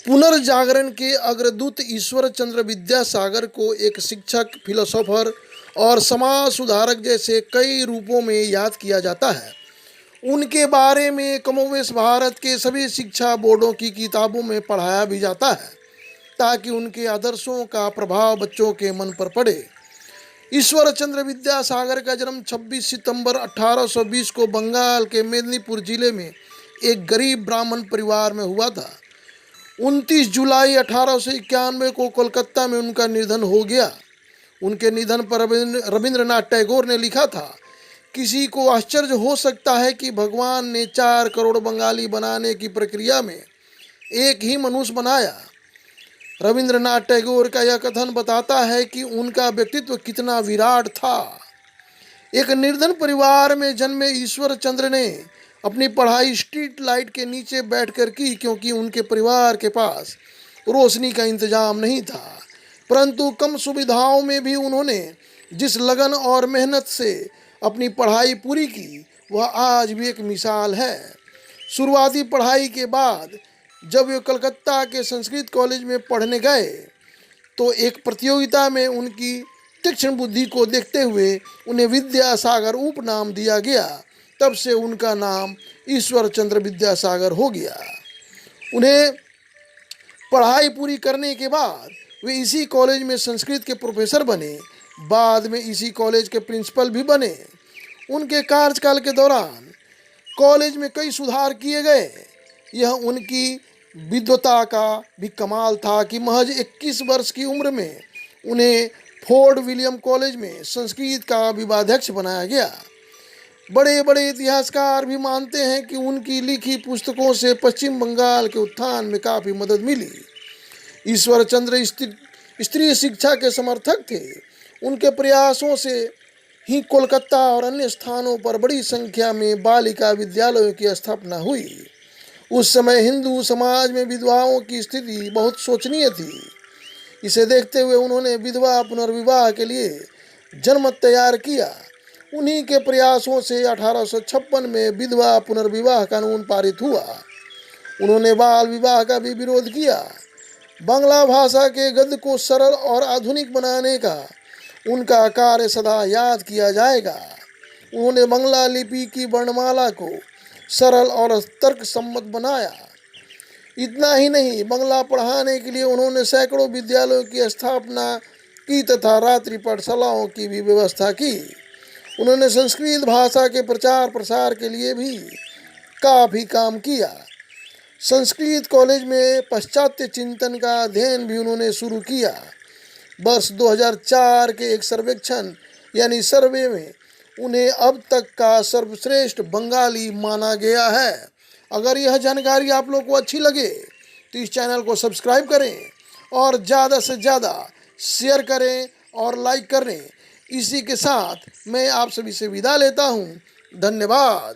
पुनर्जागरण के अग्रदूत ईश्वर चंद्र विद्यासागर को एक शिक्षक, फिलोसोफर और समाज सुधारक जैसे कई रूपों में याद किया जाता है। उनके बारे में कमोवेश भारत के सभी शिक्षा बोर्डों की किताबों में पढ़ाया भी जाता है ताकि उनके आदर्शों का प्रभाव बच्चों के मन पर पड़े। ईश्वर चंद्र विद्यासागर का जन्म 26 सितंबर 1820 को बंगाल के मेदिनीपुर जिले में एक गरीब ब्राह्मण परिवार में हुआ था। 29 जुलाई 1891 को कोलकाता में उनका निधन हो गया। उनके निधन पर रविंद्रनाथ टैगोर ने लिखा था, किसी को आश्चर्य हो सकता है कि भगवान ने 4 करोड़ बंगाली बनाने की प्रक्रिया में एक ही मनुष्य बनाया। रविंद्रनाथ टैगोर का यह कथन बताता है कि उनका व्यक्तित्व कितना विराट था। एक निर्धन परिवार में जन्मे ईश्वर चंद्र ने अपनी पढ़ाई स्ट्रीट लाइट के नीचे बैठकर की, क्योंकि उनके परिवार के पास रोशनी का इंतजाम नहीं था। परंतु कम सुविधाओं में भी उन्होंने जिस लगन और मेहनत से अपनी पढ़ाई पूरी की, वह आज भी एक मिसाल है। शुरुआती पढ़ाई के बाद जब वे कलकत्ता के संस्कृत कॉलेज में पढ़ने गए तो एक प्रतियोगिता में उनकी तीक्ष्ण बुद्धि को देखते हुए उन्हें विद्यासागर उपनाम दिया गया। तब से उनका नाम ईश्वर चंद्र विद्यासागर हो गया। उन्हें पढ़ाई पूरी करने के बाद वे इसी कॉलेज में संस्कृत के प्रोफेसर बने। बाद में इसी कॉलेज के प्रिंसिपल भी बने। उनके कार्यकाल के दौरान कॉलेज में कई सुधार किए गए। यह उनकी विद्वता का भी कमाल था कि महज 21 वर्ष की उम्र में उन्हें फोर्ट विलियम कॉलेज में संस्कृत का विभागाध्यक्ष बनाया गया। बड़े बड़े इतिहासकार भी मानते हैं कि उनकी लिखी पुस्तकों से पश्चिम बंगाल के उत्थान में काफ़ी मदद मिली। ईश्वर चंद्र स्त्री शिक्षा के समर्थक थे। उनके प्रयासों से ही कोलकाता और अन्य स्थानों पर बड़ी संख्या में बालिका विद्यालयों की स्थापना हुई। उस समय हिंदू समाज में विधवाओं की स्थिति बहुत शोचनीय थी। इसे देखते हुए उन्होंने विधवा पुनर्विवाह के लिए जनमत तैयार किया। उन्हीं के प्रयासों से 1856 में विधवा पुनर्विवाह कानून पारित हुआ। उन्होंने बाल विवाह का भी विरोध किया। बांग्ला भाषा के गद्य को सरल और आधुनिक बनाने का उनका कार्य सदा याद किया जाएगा। उन्होंने बांग्ला लिपि की वर्णमाला को सरल और तर्क सम्मत बनाया। इतना ही नहीं, बांग्ला पढ़ाने के लिए उन्होंने सैकड़ों विद्यालयों की स्थापना की तथा रात्रि पाठशालाओं की भी व्यवस्था की। उन्होंने संस्कृत भाषा के प्रचार प्रसार के लिए भी काफ़ी काम किया। संस्कृत कॉलेज में पाश्चात्य चिंतन का अध्ययन भी उन्होंने शुरू किया। वर्ष 2004 के एक सर्वेक्षण यानी सर्वे में उन्हें अब तक का सर्वश्रेष्ठ बंगाली माना गया है। अगर यह जानकारी आप लोग को अच्छी लगे तो इस चैनल को सब्सक्राइब करें और ज़्यादा से ज़्यादा शेयर करें और लाइक करें। इसी के साथ मैं आप सभी से विदा लेता हूँ। धन्यवाद।